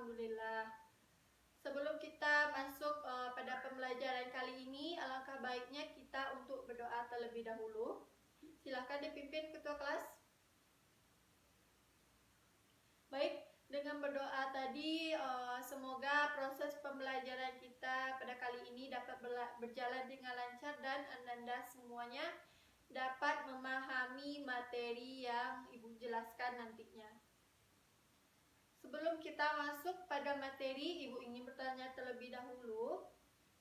Alhamdulillah. Sebelum kita masuk pada pembelajaran kali ini, alangkah baiknya kita untuk berdoa terlebih dahulu. Silakan dipimpin ketua kelas. Baik, dengan berdoa tadi, semoga proses pembelajaran kita pada kali ini dapat berjalan dengan lancar dan Anda semuanya dapat memahami materi yang Ibu jelaskan nantinya. Sebelum kita masuk pada materi, Ibu ingin bertanya terlebih dahulu,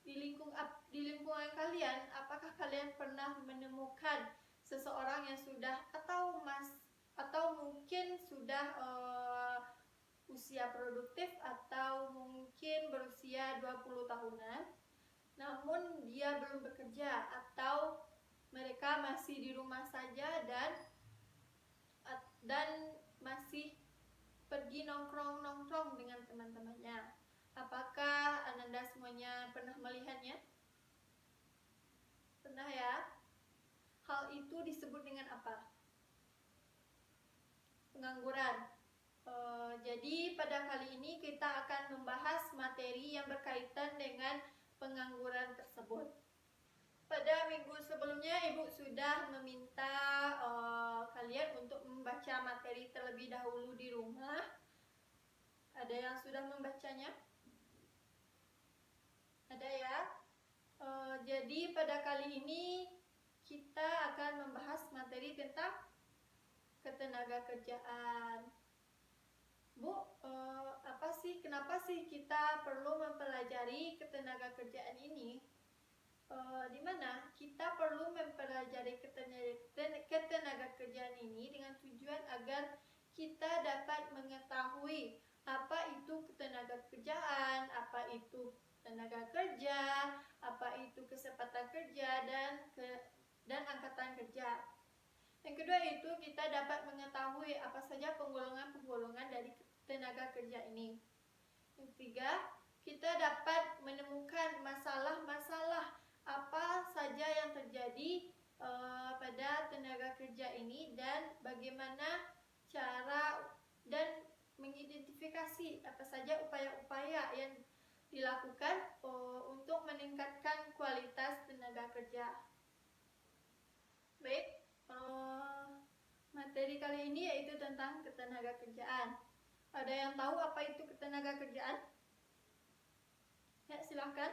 di lingkungan kalian, apakah kalian pernah menemukan seseorang yang sudah atau mungkin sudah usia produktif atau mungkin berusia 20 tahunan, namun dia belum bekerja atau mereka masih di rumah saja dan masih pergi nongkrong dengan teman-temannya. Apakah Anda semuanya pernah melihatnya? Pernah ya? Hal itu disebut dengan apa? Pengangguran. Jadi pada kali ini kita akan membahas materi yang berkaitan dengan pengangguran tersebut. Pada minggu sebelumnya Ibu sudah meminta kalian untuk membaca materi terlebih dahulu di rumah. Ada yang sudah membacanya? Ada ya? Jadi pada kali ini kita akan membahas materi tentang ketenagakerjaan. Bu, kenapa sih kita perlu mempelajari ketenagakerjaan ini? Di mana kita perlu mempelajari ketenagakerjaan ini dengan tujuan agar kita dapat mengetahui apa itu ketenagakerjaan, apa itu tenaga kerja, apa itu kesempatan kerja dan angkatan kerja. Yang kedua itu kita dapat mengetahui apa saja penggolongan-penggolongan dari tenaga kerja ini. Yang ketiga, kita dapat menemukan masalah-masalah apa saja yang terjadi pada tenaga kerja ini dan bagaimana cara dan mengidentifikasi apa saja upaya-upaya yang dilakukan untuk meningkatkan kualitas tenaga kerja. Baik, materi kali ini yaitu tentang ketenagakerjaan. Ada yang tahu apa itu ketenagakerjaan? Ya, silakan.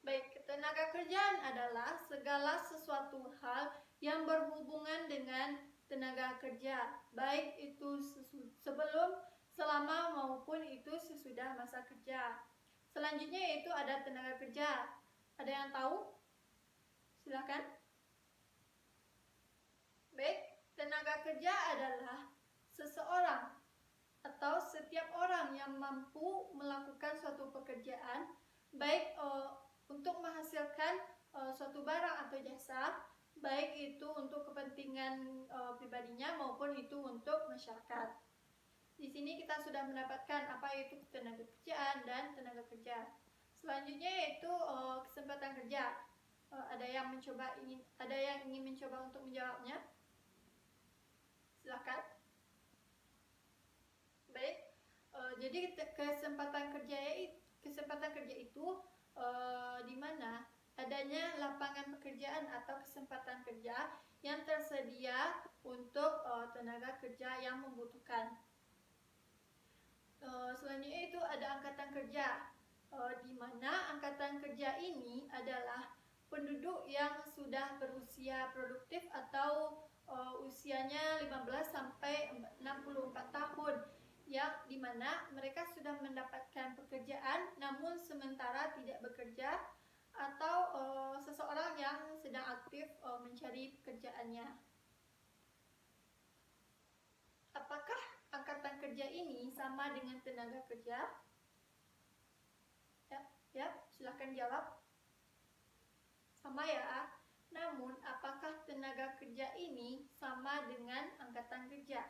Baik, ketenagakerjaan adalah segala sesuatu hal yang berhubungan dengan tenaga kerja, baik itu sebelum, selama maupun itu sesudah masa kerja. Selanjutnya yaitu ada tenaga kerja. Ada yang tahu? Silakan. Baik, tenaga kerja adalah seseorang atau setiap orang yang mampu melakukan suatu pekerjaan, baik untuk menghasilkan suatu barang atau jasa, baik itu untuk kepentingan pribadinya maupun itu untuk masyarakat. Di sini kita sudah mendapatkan apa itu tenaga kerjaan dan tenaga kerja. Selanjutnya yaitu kesempatan kerja. Ada yang ingin mencoba untuk menjawabnya? Silakan. Baik. Jadi kesempatan kerja itu di mana adanya lapangan pekerjaan atau kesempatan kerja yang tersedia untuk tenaga kerja yang membutuhkan. Selanjutnya itu ada angkatan kerja, di mana angkatan kerja ini adalah penduduk yang sudah berusia produktif atau usianya 15 sampai 64 tahun, yang dimana mereka sudah mendapatkan pekerjaan namun sementara tidak bekerja, atau seseorang yang sedang aktif mencari pekerjaannya. Apakah angkatan kerja ini sama dengan tenaga kerja? Ya, silakan jawab. Sama ya. Namun, apakah tenaga kerja ini sama dengan angkatan kerja?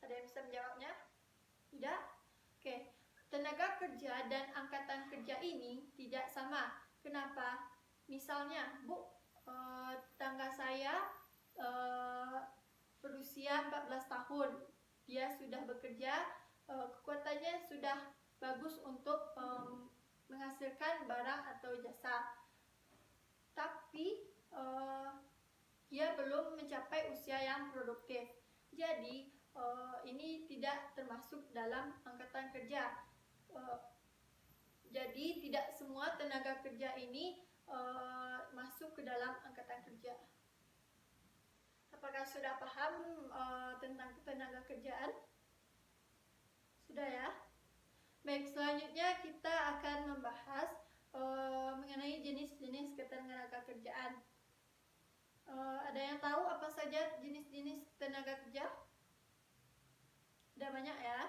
Ada yang bisa menjawabnya? Tidak? Oke. Tenaga kerja dan angkatan kerja ini tidak sama. Kenapa? Misalnya, Bu, tetangga saya berusia 14 dia sudah bekerja, kekuatannya sudah bagus untuk menghasilkan barang atau jasa. Tapi dia belum mencapai usia yang produktif. Jadi ini tidak termasuk dalam angkatan kerja. Jadi tidak semua tenaga kerja ini masuk ke dalam angkatan kerja. Apakah sudah paham tentang ketenaga kerjaan? Sudah ya? Baik, selanjutnya kita akan membahas mengenai jenis-jenis ketenaga kerjaan. Ada yang tahu apa saja jenis-jenis tenaga kerja? Ada banyak ya.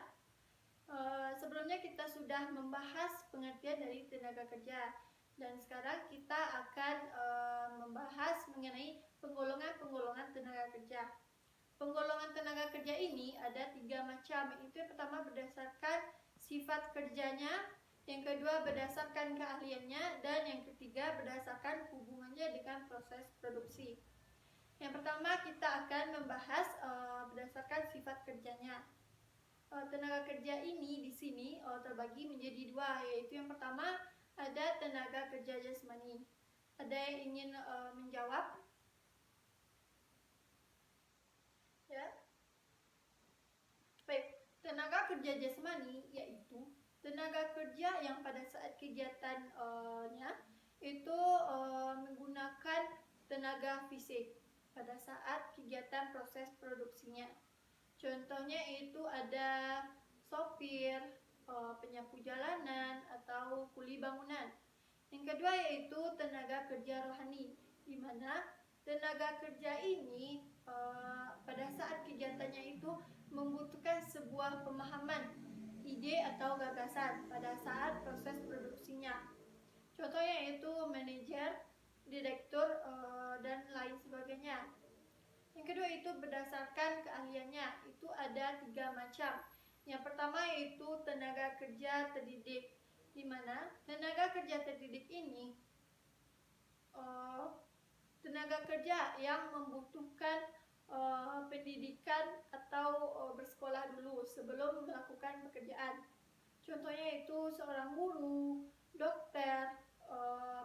Sebelumnya kita sudah membahas pengertian dari tenaga kerja, dan sekarang kita akan membahas mengenai penggolongan tenaga kerja. Penggolongan tenaga kerja ini ada 3 macam, yaitu yang pertama berdasarkan sifat kerjanya, yang kedua berdasarkan keahliannya, dan yang ketiga berdasarkan hubungannya dengan proses produksi. Yang pertama kita akan membahas berdasarkan sifat kerjanya. Tenaga kerja ini di sini terbagi menjadi 2, yaitu yang pertama ada tenaga kerja jasmani. Ada yang ingin menjawab? Ya. Baik, tenaga kerja jasmani yaitu tenaga kerja yang pada saat kegiatannya itu menggunakan tenaga fisik pada saat kegiatan proses produksinya. Contohnya itu ada sopir, penyapu jalanan, atau kuli bangunan. Yang kedua yaitu tenaga kerja rohani, di mana tenaga kerja ini pada saat kegiatannya itu membutuhkan sebuah pemahaman, ide atau gagasan pada saat proses produksinya. Contohnya yaitu manajer, direktur, dan lain sebagainya. Yang kedua itu berdasarkan keahliannya, itu ada 3 macam. Yang pertama yaitu tenaga kerja terdidik, di mana tenaga kerja terdidik ini tenaga kerja yang membutuhkan pendidikan atau bersekolah dulu sebelum melakukan pekerjaan. Contohnya itu seorang guru, dokter,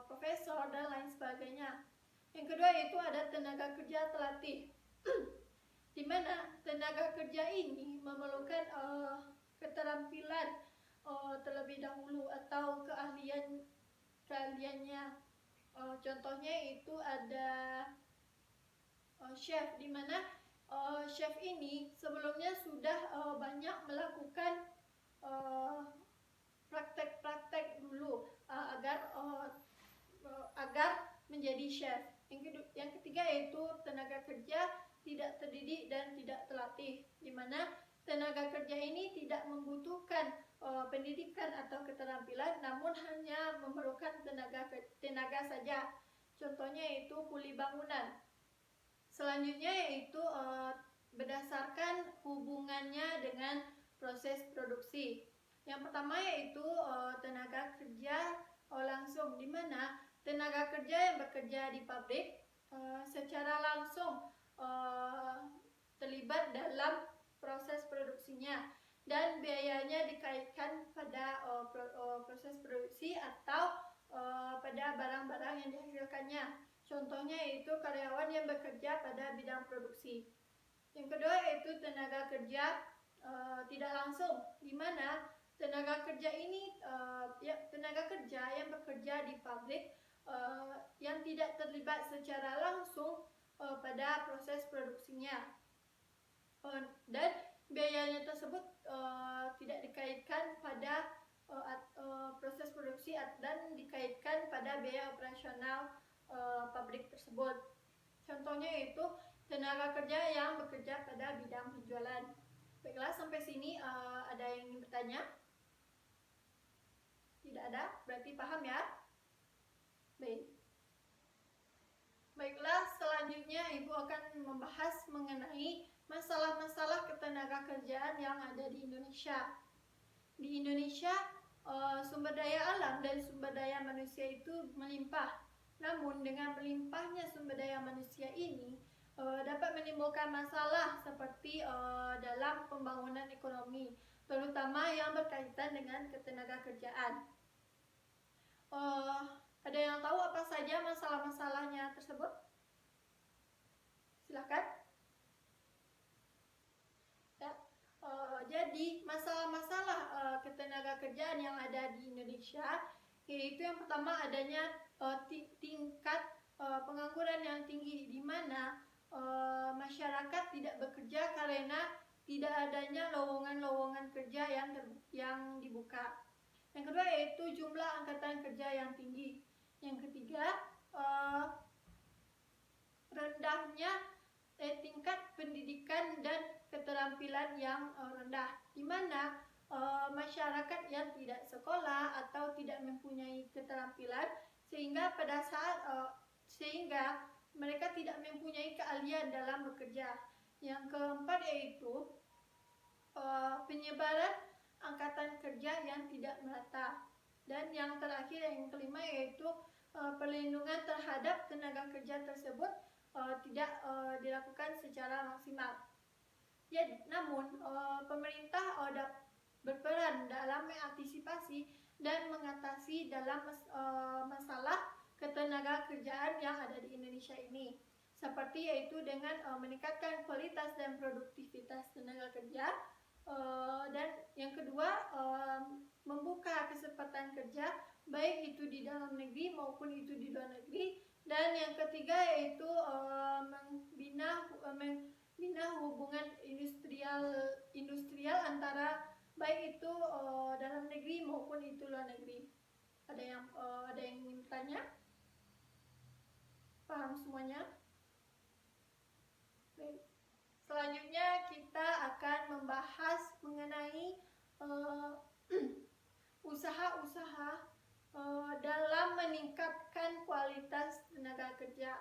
profesor, dan lain sebagainya. Yang kedua yaitu ada tenaga kerja terlatih, di mana tenaga kerja ini memerlukan keterampilan terlebih dahulu atau keahliannya. Contohnya itu ada chef, di mana chef ini sebelumnya sudah banyak melakukan praktek-praktek dulu agar menjadi chef. Yang ketiga yaitu tenaga kerja tidak terdidik dan tidak terlatih, di mana tenaga kerja ini tidak membutuhkan pendidikan atau keterampilan, namun hanya memerlukan tenaga saja. Contohnya yaitu kuli bangunan. Selanjutnya yaitu berdasarkan hubungannya dengan proses produksi. Yang pertama yaitu tenaga kerja langsung, di mana tenaga kerja yang bekerja di pabrik secara langsung terlibat dalam proses produksinya, dan biayanya dikaitkan pada proses produksi atau pada barang-barang yang dihasilkannya. Contohnya yaitu karyawan yang bekerja pada bidang produksi. Yang kedua yaitu tenaga kerja tidak langsung, di mana tenaga kerja ini tenaga kerja yang bekerja di pabrik yang tidak terlibat secara langsung pada proses produksinya, dan biayanya tersebut tidak dikaitkan pada proses produksi dan dikaitkan pada biaya operasional pabrik tersebut. Contohnya yaitu tenaga kerja yang bekerja pada bidang penjualan. Baiklah, sampai sini ada yang ingin bertanya? Tidak ada? Berarti paham ya? Baik. Baiklah, selanjutnya Ibu akan membahas mengenai masalah-masalah ketenaga kerjaan yang ada di Indonesia. Di Indonesia, sumber daya alam dan sumber daya manusia itu melimpah. Namun dengan melimpahnya sumber daya manusia ini, dapat menimbulkan masalah seperti dalam pembangunan ekonomi, terutama yang berkaitan dengan ketenagakerjaan. Ada yang tahu apa saja masalah-masalahnya tersebut? Silakan. Ya. Jadi masalah-masalah ketenagakerjaan yang ada di Indonesia, yaitu yang pertama adanya tingkat pengangguran yang tinggi, di mana masyarakat tidak bekerja karena tidak adanya lowongan-lowongan kerja yang dibuka. Yang kedua yaitu jumlah angkatan kerja yang tinggi. Yang ketiga, rendahnya tingkat pendidikan dan keterampilan yang rendah, di mana masyarakat yang tidak sekolah atau tidak mempunyai keterampilan sehingga mereka tidak mempunyai keahlian dalam bekerja. Yang keempat yaitu penyebaran angkatan kerja yang tidak merata. Dan yang terakhir, yang kelima, yaitu perlindungan terhadap tenaga kerja tersebut tidak dilakukan secara maksimal. Namun pemerintah berperan dalam mengantisipasi dan mengatasi dalam masalah ketenaga kerjaan yang ada di Indonesia ini, seperti yaitu dengan meningkatkan kualitas dan produktivitas tenaga kerja, dan yang kedua membuka kesempatan kerja baik itu di dalam negeri maupun itu di luar negeri, dan yang ketiga yaitu membina hubungan industrial antara baik itu dalam negeri maupun itu luar negeri. Ada yang ingin tanya? Paham semuanya? Baik. Selanjutnya kita akan membahas mengenai usaha-usaha dalam meningkatkan kualitas tenaga kerja.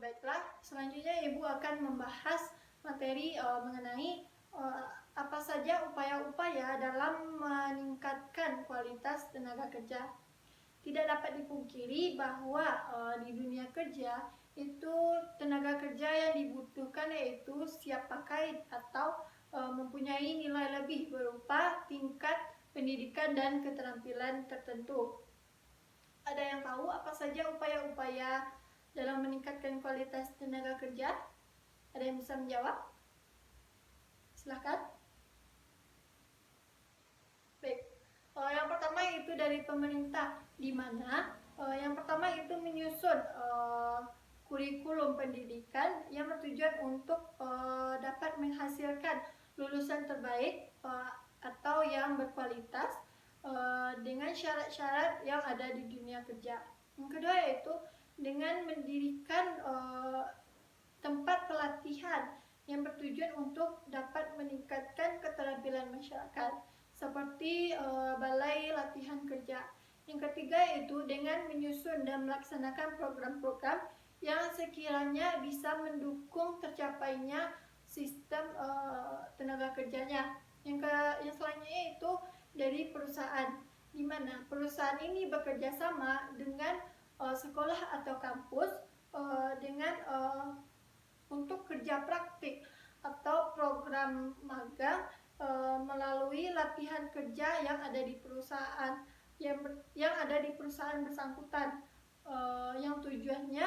Baiklah, selanjutnya Ibu akan membahas materi mengenai apa saja upaya-upaya dalam meningkatkan kualitas tenaga kerja. Tidak dapat dipungkiri bahwa di dunia kerja itu tenaga kerja yang dibutuhkan yaitu siap pakai atau mempunyai nilai lebih berupa tingkat pendidikan dan keterampilan tertentu. Ada yang tahu apa saja upaya-upaya dalam meningkatkan kualitas tenaga kerja? Ada yang bisa menjawab? Silakan. Baik. Yang pertama itu dari pemerintah, di mana yang pertama itu menyusun kurikulum pendidikan yang bertujuan untuk dapat menghasilkan lulusan terbaik atau yang berkualitas dengan syarat-syarat yang ada di dunia kerja. Yang kedua yaitu dengan mendirikan tempat pelatihan yang bertujuan untuk dapat meningkatkan keterampilan masyarakat, seperti balai latihan kerja. Yang ketiga yaitu dengan menyusun dan melaksanakan program-program yang sekiranya bisa mendukung tercapainya sistem tenaga kerjanya. Yang selanjutnya itu dari perusahaan, di mana perusahaan ini bekerja sama dengan sekolah atau kampus dengan untuk kerja praktik atau program magang melalui latihan kerja yang ada di perusahaan yang ada di perusahaan bersangkutan, yang tujuannya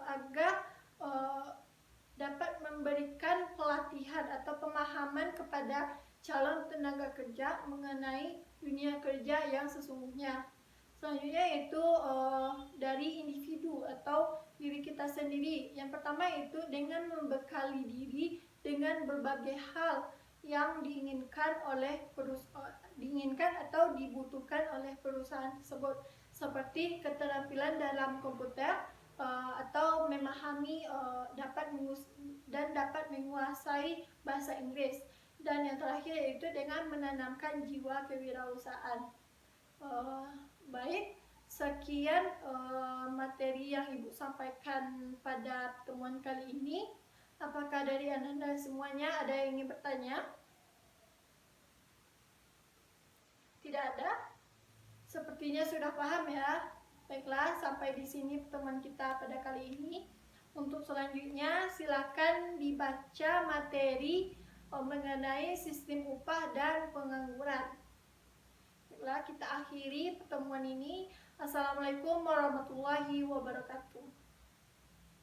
agar dapat memberikan pelatihan atau pemahaman kepada calon tenaga kerja mengenai dunia kerja yang sesungguhnya. Selanjutnya yaitu dari individu atau diri kita sendiri. Yang pertama yaitu dengan membekali diri dengan berbagai hal yang diinginkan atau dibutuhkan oleh perusahaan tersebut, seperti keterampilan dalam komputer atau memahami dapat menguasai bahasa Inggris, dan yang terakhir yaitu dengan menanamkan jiwa kewirausahaan. Baik, sekian materi yang Ibu sampaikan pada pertemuan kali ini. Apakah dari Anda semuanya ada yang ingin bertanya? Tidak ada? Sepertinya sudah paham ya. Baiklah, sampai di sini pertemuan kita pada kali ini. Untuk selanjutnya silakan dibaca materi mengenai sistem upah dan pengangguran. Baiklah, kita akhiri pertemuan ini. Assalamualaikum warahmatullahi wabarakatuh.